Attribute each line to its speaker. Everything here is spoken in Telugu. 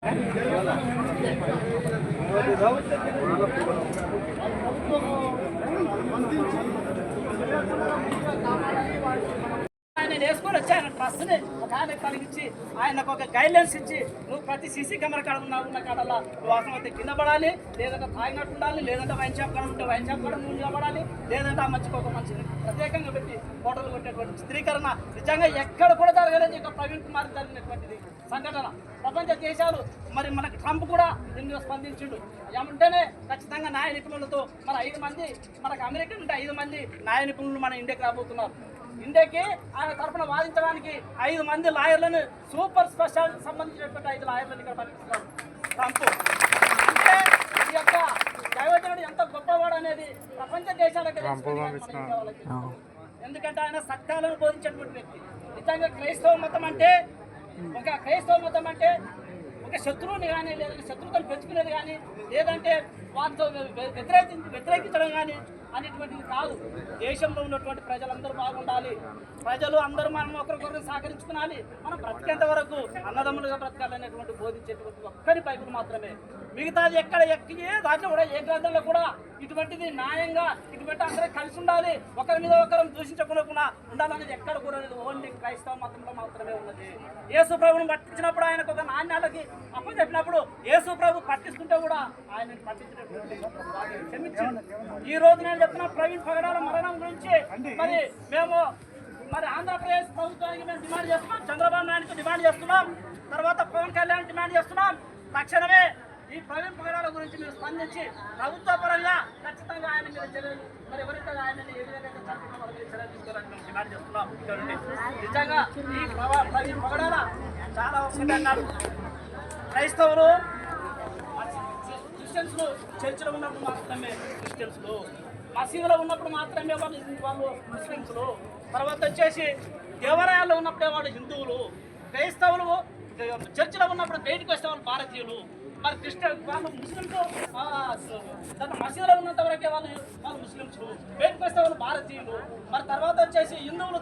Speaker 1: ఆయన వేసుకొని వచ్చి ఆయన ట్రస్ట్ని ఒక ఆయన కలిగించి ఆయనకు ఒక గైడ్లైన్స్ ఇచ్చి నువ్వు ప్రతి సీసీ కెమెరా కాడ ఉన్న కాడల్లా నువ్వు అవసరమైతే కింద పడాలి, లేదంటే తాగినట్టు ఉండాలి, లేదంటే వైన్ షాప్ కాడ ఉంటే వైన్ షాప్ కాడ నువ్వు నిలబడాలి, లేదంటే ఆ మంచికి ఒక మంచిని ప్రత్యేకంగా పెట్టి ఫోటోలు కొట్టేటువంటి చిత్రీకరణ నిజంగా ఎక్కడ కూడా జరగలేదు. ఇక ప్రవీణ్ కుమార్ జరిగినటువంటిది సంఘటన ప్రపంచ దేశాలు మరి మనకి ట్రంప్ కూడా దీని స్పందించిండు. ఏమంటేనే ఖచ్చితంగా న్యాయ నిపుణులతో మన 5 మంది మనకు అమెరికా ఉంటే 5 మంది న్యాయ నిపుణులు మన ఇండియాకి రాబోతున్నారు. ఇండియాకి ఆయన తరఫున వాదించడానికి 5 మంది లాయర్లను సూపర్ స్పెషాలిటీ సంబంధించినటువంటి 5 లాయర్లను ఇక్కడ పంపిస్తున్నారు ట్రంప్. అంటే ఈ యొక్క దైవజనుడు ఎంత గొప్పవాడు అనేది ప్రపంచ దేశాలకు ఎందుకంటే ఆయన సత్యాలను బోధించేటువంటి వ్యక్తి. నిజంగా క్రైస్తవ మతం అంటే ఒక శత్రువుని కానీ లేదంటే శత్రువుతో పెంచుకునేది కానీ లేదంటే వాటితో వ్యతిరేకించడం కానీ అనేటువంటిది కాదు. దేశంలో ఉన్నటువంటి ప్రజలందరూ బాగుండాలి, ప్రజలు అందరూ మనం ఒకరికొకరు సహకరించుకోవాలి, మనం బ్రతికేంత వరకు అన్నదమ్ములుగా బ్రతకాలనేటువంటి బోధించేటువంటి ఒక్కరి బైబిల్ మాత్రమే. మిగతాది ఎక్కడ దాంట్లో కూడా ఏ గ్రంథంలో కూడా ఇటువంటిది న్యాయంగా ఇటువంటి అందరూ కలిసి ఉండాలి, ఒకరి మీద ఒకరు దూషించకుండా ఉండాలనేది ఎక్కడ కూడా లేదు. ఓన్లీ క్రైస్తవ మతంలో మాత్రమే ఉన్నది. యేసు ప్రభువుని పట్టించినప్పుడు ఆయనకు ఒక నాణ్యాలకి అప్పచెప్పినప్పుడు యేసు ప్రభు పట్టిస్తుంటే కూడా ఆయన పట్టించినటువంటి క్షమించింది. ఈ రోజు నేను చెప్తున్నా ప్రవీణ్ పగడాల మరణం గురించి మేము ఆంధ్రప్రదేశ్ ప్రభుత్వానికి మేము డిమాండ్ చేస్తున్నాం, చంద్రబాబు నాయుడుకి డిమాండ్ చేస్తున్నాం, తర్వాత పవన్ కళ్యాణ్ డిమాండ్ చేస్తున్నాం. తక్షణమే ఈ ప్రవీణ్ పగడాల గురించి మీరు స్పందించి ప్రభుత్వ పరంగా ఖచ్చితంగా ఆయన మీద చర్యలు ఎవరైతే ఆయన ఏ విధంగా చర్యలు తీసుకోవాలని మేము డిమాండ్ చేస్తున్నాం. నిజంగా ఈ ప్రవీణ్ పగడాల చాలా ఒకటి అన్నారు, క్రైస్తవులు క్రిస్టియన్స్లు చర్చిలో ఉన్నప్పుడు మాత్రమే క్రిస్టియన్స్లు, మసీదులో ఉన్నప్పుడు మాత్రమే వాళ్ళు ముస్లిమ్స్లు, తర్వాత వచ్చేసి దేవాలయాల్లో ఉన్నప్పుడే వాళ్ళు హిందువులు, క్రైస్తవులు చర్చిలో ఉన్నప్పుడు బయటకు వస్తే వాళ్ళు భారతీయులు, మరి క్రిస్టియన్ వాళ్ళు ముస్లిమ్స్ మసీదులో ఉన్నంత వరకే వాళ్ళు ముస్లిమ్స్, బయటకు వస్తే వాళ్ళు భారతీయులు, మరి తర్వాత వచ్చేసి హిందువులు